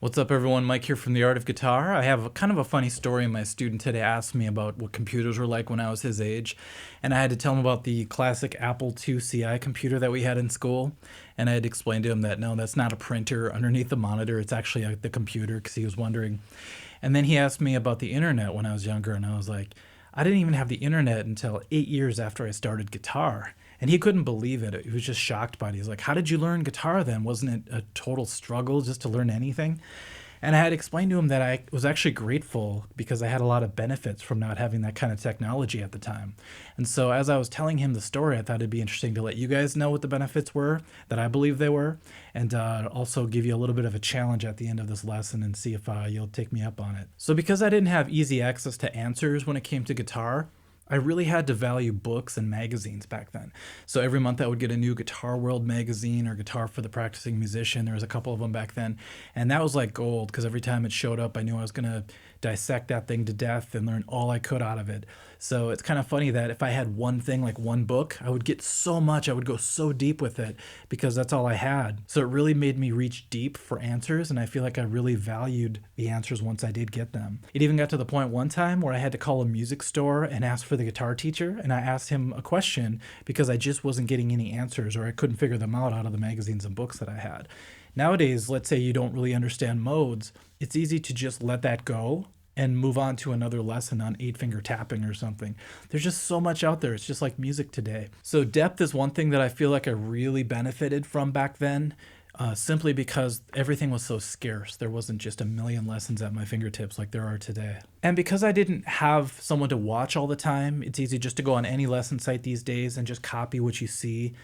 What's up, everyone? Mike here from The Art of Guitar. I have kind of a funny story. My student today asked me about what computers were like when I was his age, and I had to tell him about the classic Apple II CI computer that we had in school. And I had explained to him that no, that's not a printer underneath the monitor, it's actually the computer, because he was wondering. And then he asked me about the internet when I was younger, and I was like, I didn't even have the internet until 8 years after I started guitar. And he couldn't believe it. He was just shocked by it. He's like, how did you learn guitar then? Wasn't it a total struggle just to learn anything? And I had explained to him that I was actually grateful because I had a lot of benefits from not having that kind of technology at the time. And so as I was telling him the story, I thought it'd be interesting to let you guys know what the benefits were, that I believe they were, and also give you a little bit of a challenge at the end of this lesson and see if you'll take me up on it. So because I didn't have easy access to answers when it came to guitar, I really had to value books and magazines back then. So every month I would get a new Guitar World magazine or Guitar for the Practicing Musician. There was a couple of them back then. And that was like gold because every time it showed up, I knew I was going to dissect that thing to death and learn all I could out of it. So it's kind of funny that if I had one thing, like one book, I would get so much, I would go so deep with it because that's all I had. So it really made me reach deep for answers, and I feel like I really valued the answers once I did get them. It even got to the point one time where I had to call a music store and ask for the guitar teacher, and I asked him a question because I just wasn't getting any answers or I couldn't figure them out of the magazines and books that I had. Nowadays, let's say you don't really understand modes, it's easy to just let that go and move on to another lesson on 8-finger tapping or something. There's just so much out there. It's just like music today. So depth is one thing that I feel like I really benefited from back then, simply because everything was so scarce. There wasn't just a million lessons at my fingertips like there are today. And because I didn't have someone to watch all the time, it's easy just to go on any lesson site these days and just copy what you see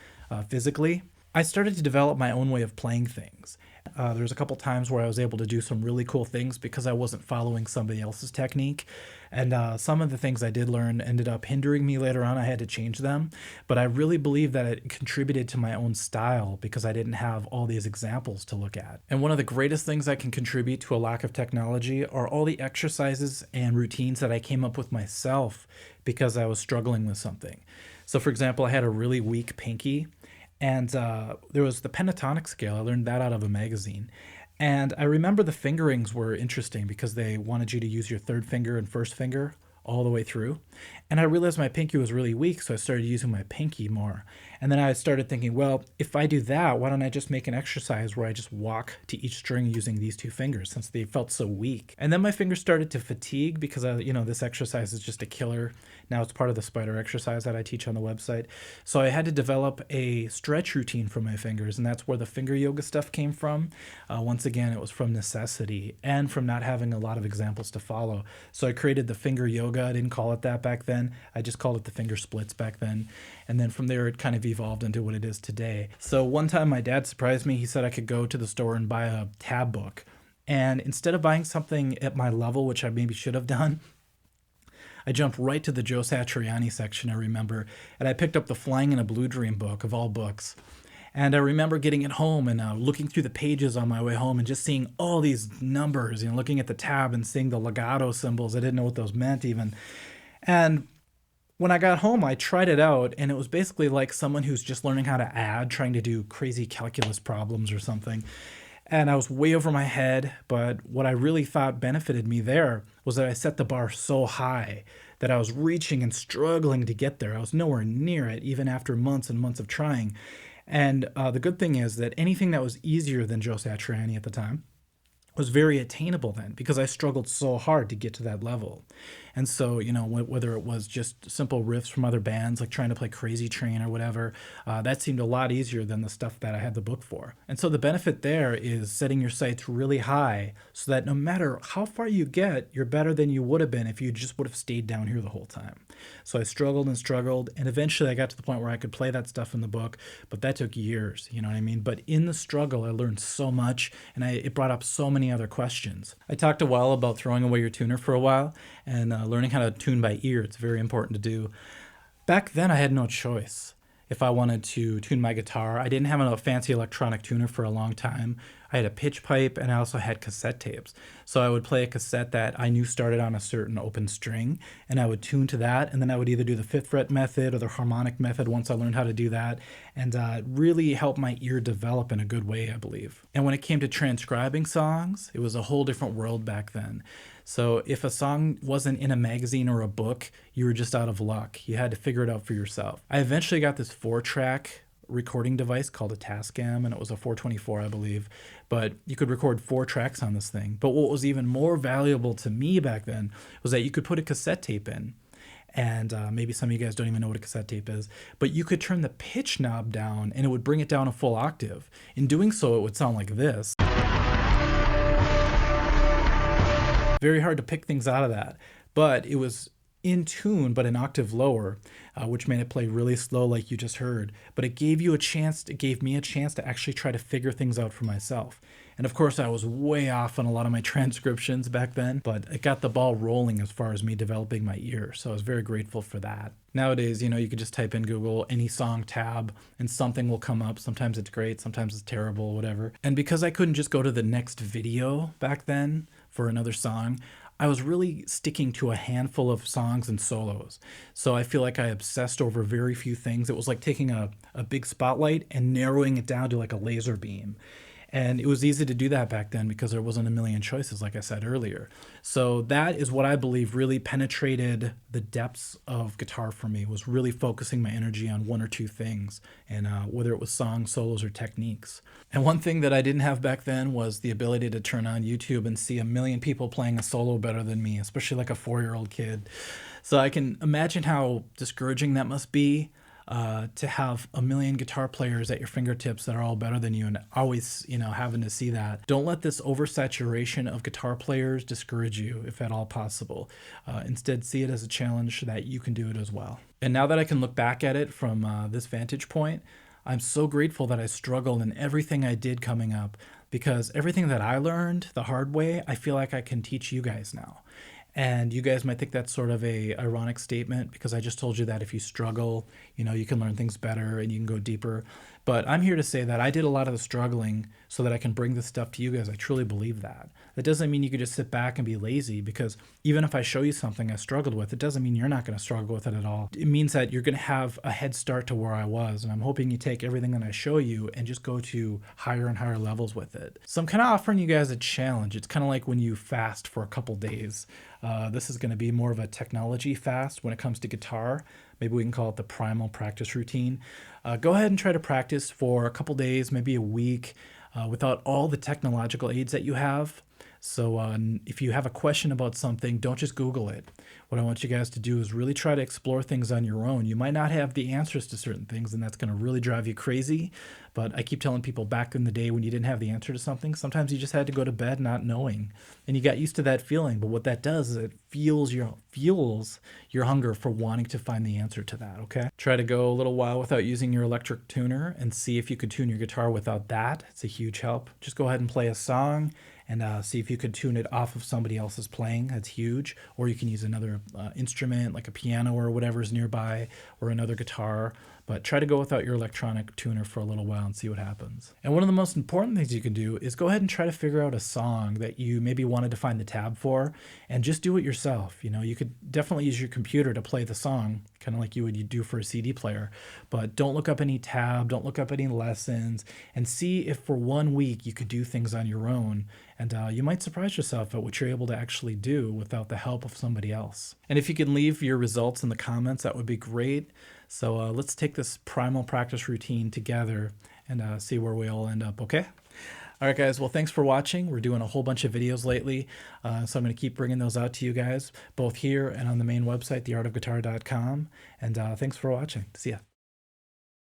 physically. I started to develop my own way of playing things. There's a couple times where I was able to do some really cool things because I wasn't following somebody else's technique. And some of the things I did learn ended up hindering me later on. I had to change them. But I really believe that it contributed to my own style because I didn't have all these examples to look at. And one of the greatest things that can contribute to a lack of technology are all the exercises and routines that I came up with myself because I was struggling with something. So, for example, I had a really weak pinky. And there was the pentatonic scale. I learned that out of a magazine. And I remember the fingerings were interesting because they wanted you to use your third finger and first finger all the way through. And I realized my pinky was really weak, so I started using my pinky more. And then I started thinking, well, if I do that, why don't I just make an exercise where I just walk to each string using these two fingers since they felt so weak? And then my fingers started to fatigue because, this exercise is just a killer. Now it's part of the spider exercise that I teach on the website. So I had to develop a stretch routine for my fingers, and that's where the finger yoga stuff came from. Once again, it was from necessity and from not having a lot of examples to follow. So I created the finger yoga. I didn't call it that back then. I just called it the finger splits back then. And then from there, it kind of evolved into what it is today. So one time my dad surprised me. He said I could go to the store and buy a tab book. And instead of buying something at my level, which I maybe should have done, I jumped right to the Joe Satriani section, I remember, and I picked up the Flying in a Blue Dream book of all books. And I remember getting it home and looking through the pages on my way home and just seeing all these numbers, looking at the tab and seeing the legato symbols. I didn't know what those meant even. And when I got home, I tried it out, and it was basically like someone who's just learning how to add, trying to do crazy calculus problems or something. And I was way over my head, but what I really thought benefited me there was that I set the bar so high that I was reaching and struggling to get there. I was nowhere near it, even after months and months of trying. And the good thing is that anything that was easier than Joe Satriani at the time was very attainable then because I struggled so hard to get to that level. And so, whether it was just simple riffs from other bands, like trying to play Crazy Train or whatever, that seemed a lot easier than the stuff that I had the book for. And so the benefit there is setting your sights really high so that no matter how far you get, you're better than you would have been if you just would have stayed down here the whole time. So I struggled and struggled, and eventually I got to the point where I could play that stuff in the book, but that took years, you know what I mean? But in the struggle, I learned so much, and it brought up so many other questions. I talked a while about throwing away your tuner for a while, and learning how to tune by ear. It's very important to do. Back then, I had no choice. If I wanted to tune my guitar, I didn't have a fancy electronic tuner for a long time. I had a pitch pipe, and I also had cassette tapes. So I would play a cassette that I knew started on a certain open string, and I would tune to that, and then I would either do the fifth fret method or the harmonic method once I learned how to do that, and it really helped my ear develop in a good way, I believe. And when it came to transcribing songs, it was a whole different world back then. So if a song wasn't in a magazine or a book, you were just out of luck. You had to figure it out for yourself. I eventually got this 4-track recording device called a Tascam, and it was a 424, I believe, but you could record 4 tracks on this thing. But what was even more valuable to me back then was that you could put a cassette tape in, and maybe some of you guys don't even know what a cassette tape is, but you could turn the pitch knob down and it would bring it down a full octave. In doing so, it would sound like this. Very hard to pick things out of that, but it was in tune, but an octave lower, which made it play really slow like you just heard. But it gave you a chance, it gave me a chance to actually try to figure things out for myself. And of course, I was way off on a lot of my transcriptions back then, but it got the ball rolling as far as me developing my ear. So I was very grateful for that. Nowadays, you could just type in Google any song tab and something will come up. Sometimes it's great, sometimes it's terrible, whatever. And because I couldn't just go to the next video back then for another song, I was really sticking to a handful of songs and solos. So I feel like I obsessed over very few things. It was like taking a big spotlight and narrowing it down to like a laser beam. And it was easy to do that back then because there wasn't a million choices, like I said earlier. So that is what I believe really penetrated the depths of guitar for me, was really focusing my energy on one or two things, and whether it was songs, solos, or techniques. And one thing that I didn't have back then was the ability to turn on YouTube and see a million people playing a solo better than me, especially like a 4-year-old kid. So I can imagine how discouraging that must be. To have a million guitar players at your fingertips that are all better than you, and always, having to see that. Don't let this oversaturation of guitar players discourage you, if at all possible. Instead, see it as a challenge that you can do it as well. And now that I can look back at it from this vantage point, I'm so grateful that I struggled in everything I did coming up, because everything that I learned the hard way, I feel like I can teach you guys now. And you guys might think that's sort of a ironic statement, because I just told you that if you struggle, you can learn things better and you can go deeper. But I'm here to say that I did a lot of the struggling so that I can bring this stuff to you guys. I truly believe that. That doesn't mean you could just sit back and be lazy, because even if I show you something I struggled with, it doesn't mean you're not going to struggle with it at all. It means that you're going to have a head start to where I was. And I'm hoping you take everything that I show you and just go to higher and higher levels with it. So I'm kind of offering you guys a challenge. It's kind of like when you fast for a couple days. This is going to be more of a technology fast when it comes to guitar. Maybe we can call it the Primal practice routine. Go ahead and try to practice for a couple days, maybe a week, without all the technological aids that you have. So if you have a question about something, don't just Google it. What I want you guys to do is really try to explore things on your own. You might not have the answers to certain things, and that's going to really drive you crazy. But I keep telling people, back in the day when you didn't have the answer to something, sometimes you just had to go to bed not knowing. And you got used to that feeling. But what that does is it fuels your hunger for wanting to find the answer to that, okay? Try to go a little while without using your electric tuner and see if you could tune your guitar without that. It's a huge help. Just go ahead and play a song and see if you could tune it off of somebody else's playing. That's huge. Or you can use another instrument like a piano or whatever's nearby, or another guitar. But try to go without your electronic tuner for a little while and see what happens. And one of the most important things you can do is go ahead and try to figure out a song that you maybe wanted to find the tab for, and just do it yourself. You could definitely use your computer to play the song, kind of like you would do for a CD player. But don't look up any tab, don't look up any lessons, and see if for 1 week you could do things on your own. And you might surprise yourself at what you're able to actually do without the help of somebody else. And if you can leave your results in the comments, that would be great. So let's take this Primal practice routine together and see where we all end up, okay? All right, guys. Well, thanks for watching. We're doing a whole bunch of videos lately, so I'm going to keep bringing those out to you guys, both here and on the main website, theartofguitar.com. And thanks for watching. See ya.